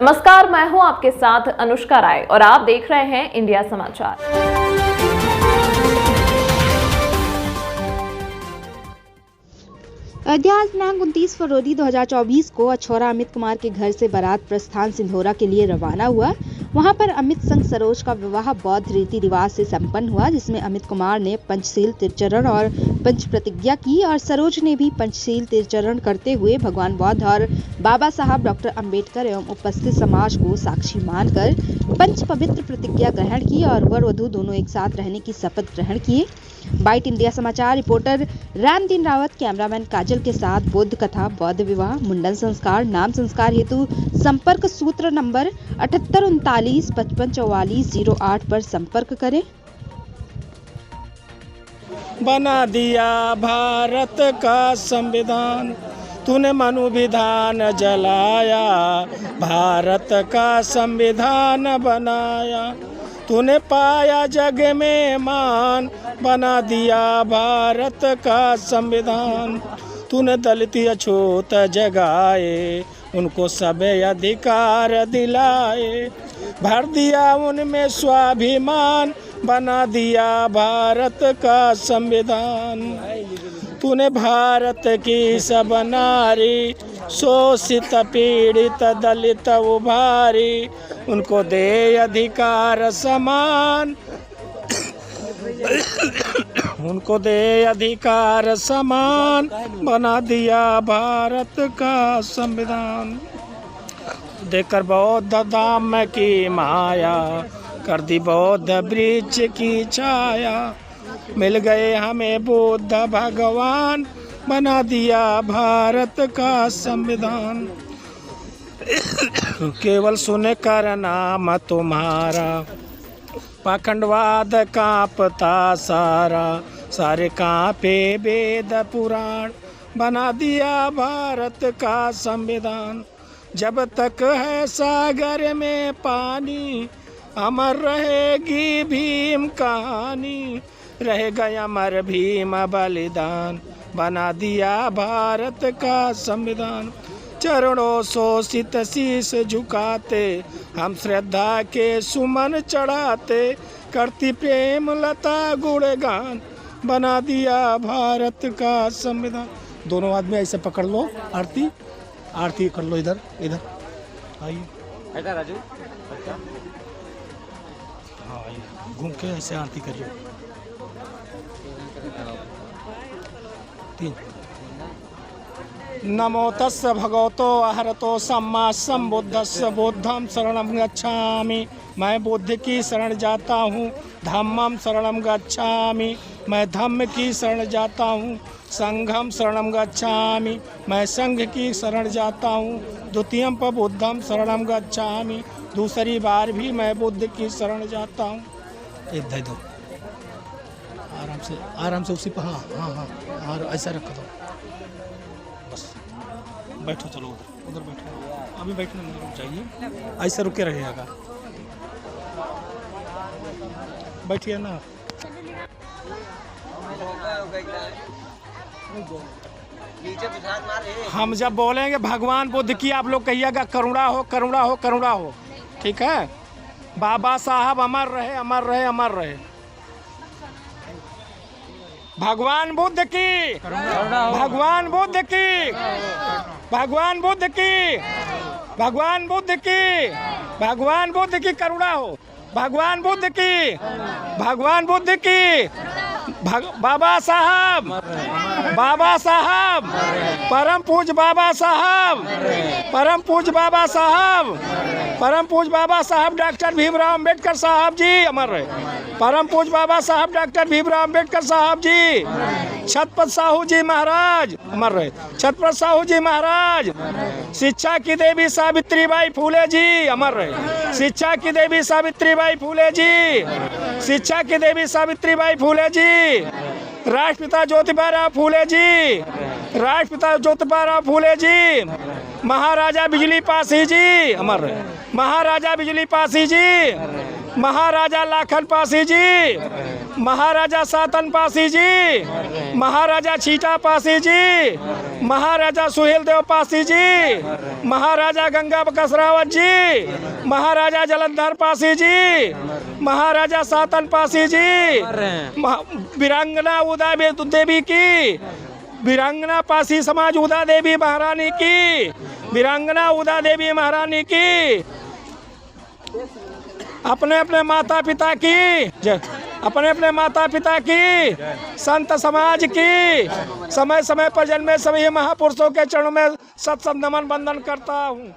नमस्कार, मैं हूं आपके साथ अनुष्का राय और आप देख रहे हैं इंडिया समाचार। अयोध्या दिनांक 29 फरवरी 2024 को अछौरा अमित कुमार के घर से बारात प्रस्थान सिंधोरा के लिए रवाना हुआ। वहां पर अमित संग सरोज का विवाह बौद्ध रीति रिवाज से संपन्न हुआ, जिसमें अमित कुमार ने पंचशील तिरचरण और पंच प्रतिज्ञा की और सरोज ने भी पंचशील तिरचरण करते हुए भगवान बौद्ध और बाबा साहब डॉक्टर अंबेडकर एवं उपस्थित समाज को साक्षी मानकर पंच पवित्र प्रतिज्ञा ग्रहण की और वर वधू दोनों एक साथ रहने की शपथ ग्रहण किए। बाइट इंडिया समाचार रिपोर्टर रामदीन रावत कैमरामैन काजल के साथ बौद्ध कथा, बौद्ध विवाह, मुंडन संस्कार, नाम संस्कार हेतु संपर्क सूत्र नंबर 7839 55 44 08 पर संपर्क करें। बना दिया भारत का संविधान, तूने मनु विधान जलाया, भारत का संविधान बनाया, तूने पाया जग में मान, बना दिया भारत का संविधान, तूने दलित अछूत जगाए, उनको सब अधिकार दिलाए, भर दिया उनमें स्वाभिमान, बना दिया भारत का संविधान, तूने भारत की सब नारी, शोषित पीड़ित दलित उभारी, उनको दे अधिकार समान, उनको दे अधिकार समान, बना दिया भारत का संविधान। देकर बौद्ध धाम की माया, कर दी बौद्ध वृक्ष की छाया, मिल गए हमें बुद्ध भगवान, बना दिया भारत का संविधान। केवल सुनकर नाम तुम्हारा, पाखंडवाद कांपता सारा, सारे कांपे वेद पुराण, बना दिया भारत का संविधान। जब तक है सागर में पानी, अमर रहेगी भीम कहानी, रह गया अमर भीम बलिदान, बना दिया भारत का संविधान। चरणों शोषित शीश झुकाते, हम श्रद्धा के सुमन चढ़ाते, करती प्रेम लता गुणगान, बना दिया भारत का संविधान। दोनों आदमी ऐसे पकड़ लो, आरती आरती कर लो, इधर इधर आइए, इधर राजू, हाँ आइए, घूम के ऐसे आरती करिए। तीन। नमो तस्य भगवतो अरहतो सम्मा सम्बुद्धस्य, बुद्धं शरणं गच्छामि, मैं बुद्ध की शरण जाता हूँ। धम्मं शरणं गच्छामि, मैं धम्म की शरण जाता हूँ। संघम शरणं गच्छामि, मैं संघ की शरण जाता हूँ। द्वितीयं प बुद्धं शरणं गच्छामि, दूसरी बार भी मैं बुद्ध की शरण जाता हूँ। एक दे दो, आराम से उसी पर, हाँ हाँ हाँ, और ऐसा रखो दो, बस बैठो, चलो उधर बैठो, अभी बैठने में रुक जाइए, ऐसे रुके रहिएगा, बैठिए ना। हम जब बोलेंगे भगवान बुद्ध की, आप लोग कहिएगा करुणा हो करुणा हो करुणा हो, ठीक है। बाबा साहब अमर रहे अमर रहे अमर रहे। भगवान बुद्ध की, भगवान बुद्ध की, भगवान बुद्ध की, भगवान बुद्ध की, भगवान बुद्ध की करुणा हो, भगवान बुद्ध की, भगवान बुद्ध की, बाबा साहब, बाबा साहब, परम पूज बाबा साहब, परम पूज बाबा साहब, परम पूज बाबा साहब डॉक्टर भीमराव अंबेडकर साहब जी अमर रहे। परम पूज बाबा साहब डॉक्टर भीमराव अंबेडकर साहब जी, छत्रपति साहू जी महाराज अमर रहे। छत्रपति साहू जी महाराज, शिक्षा की देवी सावित्रीबाई फूले जी अमर रहे। शिक्षा की देवी सावित्रीबाई फूले जी, शिक्षा की देवी सावित्रीबाई फूले जी, राष्ट्रपिता ज्योतिबा फूले जी, राष्ट्रपिता ज्योतिबा फूले जी, महाराजा बिजली पासी जी अमर रहे। महाराजा बिजली पासी जी, महाराजा लाखन पासी जी, महाराजा सातन पासी जी, महाराजा छीटा पासी जी, महाराजा सुहेल देव पासी जी, महाराजा गंगा कसरावत जी, महाराजा जलंधर पासी जी, महाराजा सातन पासी जी, वीरांगना उदा देवी की, वीरांगना पासी समाज उदा देवी महारानी की, वीरांगना उदा देवी महारानी की, अपने अपने माता पिता की, अपने अपने माता पिता की, संत समाज की, समय समय पर जन्मे सभी महापुरुषों के चरणों में सत नमन वंदन करता हूँ।